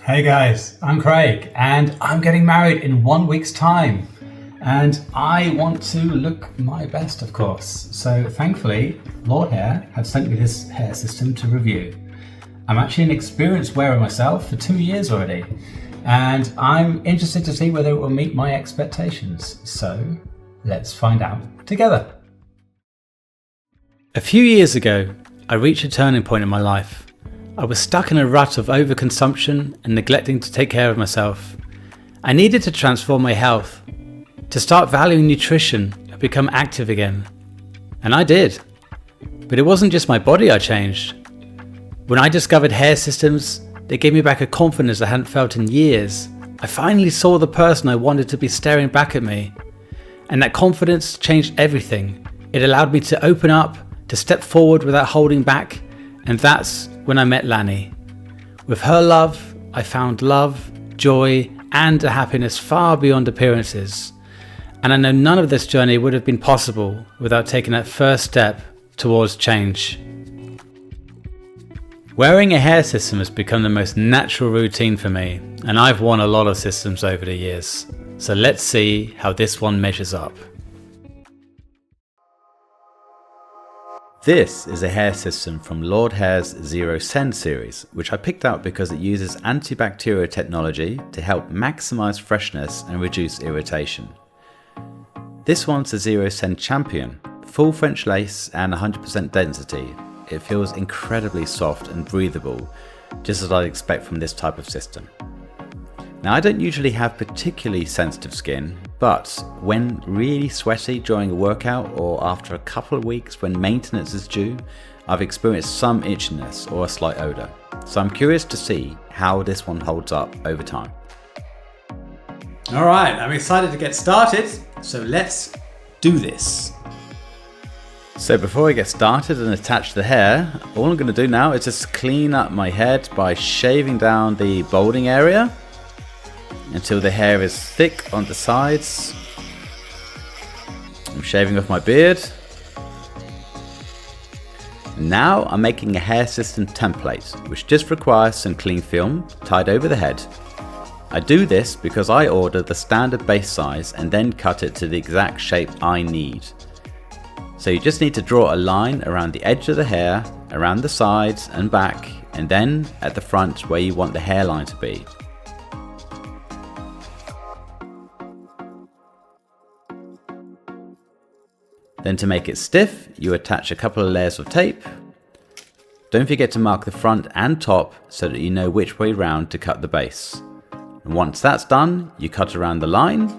Hey guys, I'm Craig and I'm getting married in 1 week's time and I want to look my best, of course. So thankfully, Lordhair have sent me this hair system to review. I'm actually an experienced wearer myself for 2 years already and I'm interested to see whether it will meet my expectations. So let's find out together. A few years ago, I reached a turning point in my life. I was stuck in a rut of overconsumption and neglecting to take care of myself. I needed to transform my health, to start valuing nutrition and become active again. And I did. But it wasn't just my body I changed. When I discovered hair systems, they gave me back a confidence I hadn't felt in years. I finally saw the person I wanted to be staring back at me. And that confidence changed everything. It allowed me to open up, to step forward without holding back. And that's when I met Lanny. With her love, I found love, joy, and a happiness far beyond appearances. And I know none of this journey would have been possible without taking that first step towards change. Wearing a hair system has become the most natural routine for me, and I've worn a lot of systems over the years. So let's see how this one measures up. This is a hair system from Lordhair's ZyroSen series, which I picked out because it uses antibacterial technology to help maximize freshness and reduce irritation. This one's the ZyroSen Champion, full French lace and 100% density. It feels incredibly soft and breathable, just as I'd expect from this type of system. Now, I don't usually have particularly sensitive skin, but when really sweaty during a workout or after a couple of weeks when maintenance is due, I've experienced some itchiness or a slight odor. So I'm curious to see how this one holds up over time. All right, I'm excited to get started, so let's do this. So before I get started and attach the hair, all I'm going to do now is just clean up my head by shaving down the balding area until the hair is thick on the sides. I'm shaving off my beard. Now I'm making a hair system template, which just requires some cling film tied over the head. I do this because I order the standard base size and then cut it to the exact shape I need. So you just need to draw a line around the edge of the hair, around the sides and back, and then at the front where you want the hairline to be. Then to make it stiff, you attach a couple of layers of tape. Don't forget to mark the front and top so that you know which way round to cut the base. And once that's done, you cut around the line.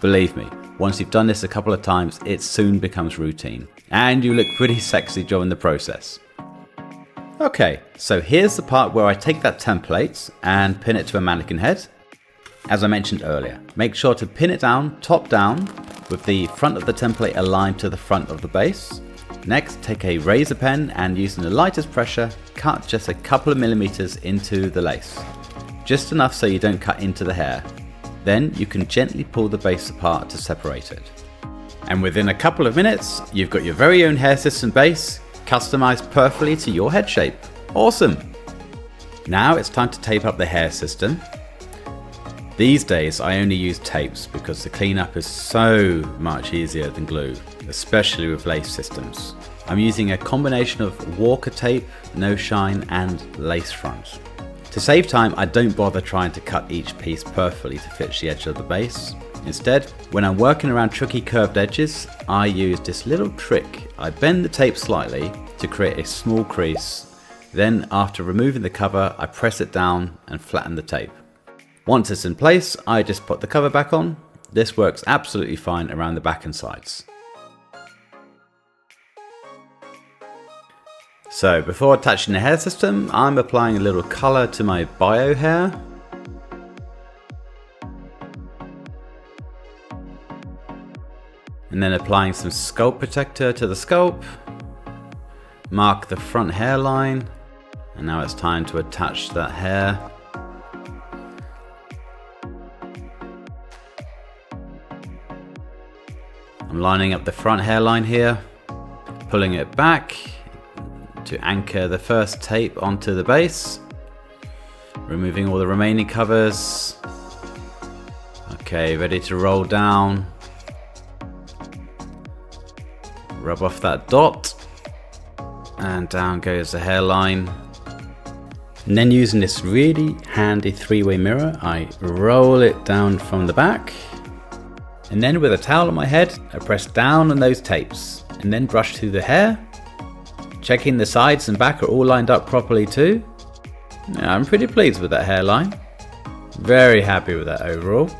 Believe me, once you've done this a couple of times, it soon becomes routine. And you look pretty sexy during the process. Okay, so here's the part where I take that template and pin it to a mannequin head. As I mentioned earlier, make sure to pin it down, top down, with the front of the template aligned to the front of the base. Next, take a razor pen and using the lightest pressure, cut just a couple of millimeters into the lace. Just enough so you don't cut into the hair. Then you can gently pull the base apart to separate it. And within a couple of minutes, you've got your very own hair system base, customized perfectly to your head shape. Awesome! Now it's time to tape up the hair system. These days I only use tapes because the cleanup is so much easier than glue, especially with lace systems. I'm using a combination of Walker tape, no shine and lace front. To save time, I don't bother trying to cut each piece perfectly to fit the edge of the base. Instead, when I'm working around tricky curved edges, I use this little trick. I bend the tape slightly to create a small crease. Then after removing the cover, I press it down and flatten the tape. Once it's in place, I just put the cover back on. This works absolutely fine around the back and sides. So before attaching the hair system, I'm applying a little colour to my bio hair. And then applying some scalp protector to the scalp. Mark the front hairline. And now it's time to attach that hair. I'm lining up the front hairline here, pulling it back to anchor the first tape onto the base. Removing all the remaining covers. Okay, ready to roll down. Rub off that dot. And down goes the hairline. And then using this really handy three-way mirror, I roll it down from the back. And then with a towel on my head, I press down on those tapes and then brush through the hair. Checking the sides and back are all lined up properly too. Yeah, I'm pretty pleased with that hairline. Very happy with that overall.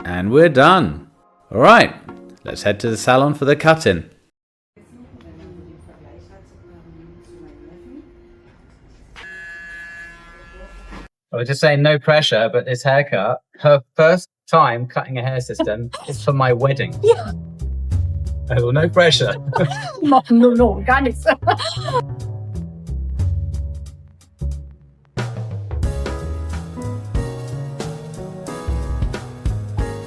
And we're done. Alright, let's head to the salon for the cut-in. I was just saying no pressure, but this haircut, her first time cutting a hair system is for my wedding. Yeah. Oh, no pressure. No, gar nichts.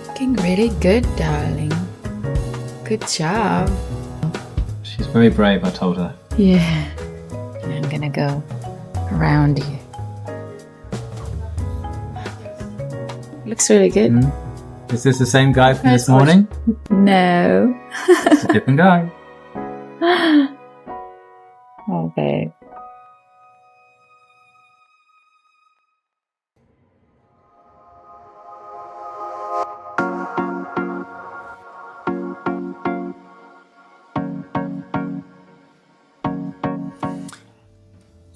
Looking really good, darling. Good job. She's very brave, I told her. Yeah. And I'm gonna go around you. Looks really good. Is this the same guy from this Nice watch. morning? No. It's a different guy. Okay.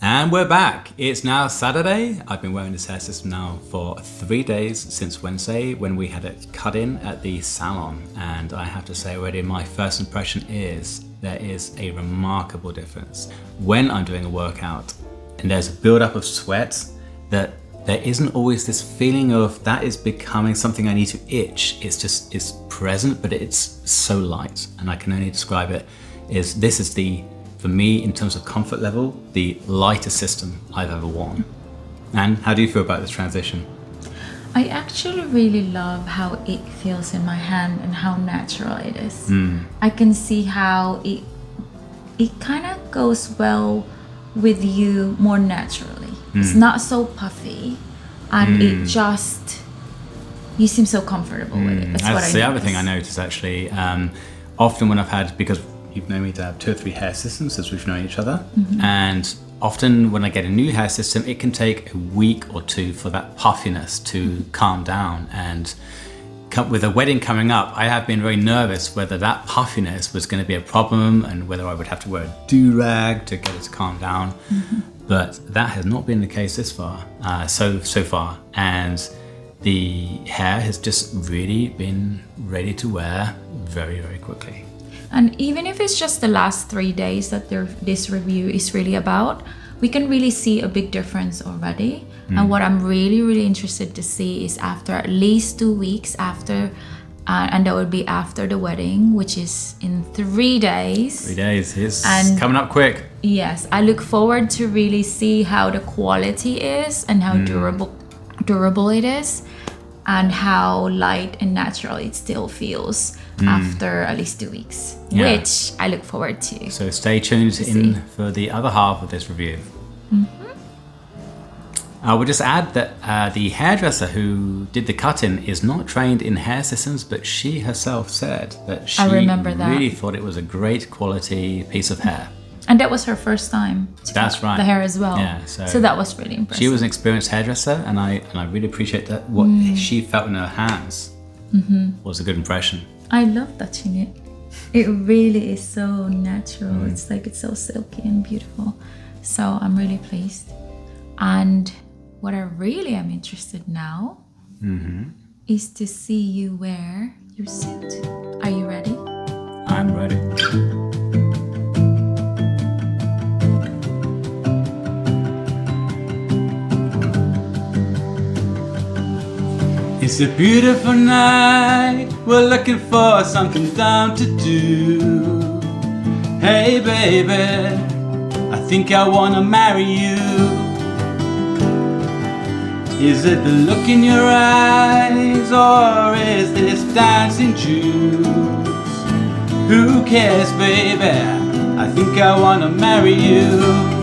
And we're back. It's now Saturday. I've been wearing this hair system now for 3 days since Wednesday when we had it cut in at the salon. And I have to say already, my first impression is there is a remarkable difference. When I'm doing a workout and there's a buildup of sweat, that there isn't always this feeling of that is becoming something I need to itch. It's present, but it's so light. And I can only describe it as this is for me, in terms of comfort level, the lightest system I've ever worn. And how do you feel about this transition? I actually really love how it feels in my hand and how natural it is. I can see how it kind of goes well with you more naturally. It's not so puffy, and it just, you seem so comfortable with it. That's the other thing I noticed actually. Often when I've had, because you've known me to have 2 or 3 hair systems since we've known each other, and often when I get a new hair system, it can take a week or 2 for that puffiness to calm down. And with a wedding coming up, I have been very nervous whether that puffiness was going to be a problem and whether I would have to wear a do-rag to get it to calm down. But that has not been the case this far, so far. And the hair has just really been ready to wear very, very quickly. And even if it's just the last 3 days that this review is really about, we can really see a big difference already. And what I'm really, really interested to see is after at least 2 weeks after, and that would be after the wedding, which is in 3 days. 3 days, it's And- coming up quick. Yes, I look forward to really see how the quality is and how durable it is, and how light and natural it still feels after at least 2 weeks, which I look forward to. So stay tuned see. for the other half of this review. I would just add that the hairdresser who did the cut-in is not trained in hair systems, but she herself said that she remember that. really thought it was a great quality piece of hair. And that was her first time to That's cut right. the hair as well. Yeah, so that was really impressive. She was an experienced hairdresser, and I really appreciate that. What she felt in her hands was a good impression. I love touching it. It really is so natural. It's like it's so silky and beautiful. So I'm really pleased. And what I really am interested now is to see you wear your suit. Are you ready? I'm ready. It's a beautiful night, we're looking for something dumb to do. Hey baby, I think I wanna marry you. Is it the look in your eyes, or is this dancing juice? Who cares baby, I think I wanna marry you.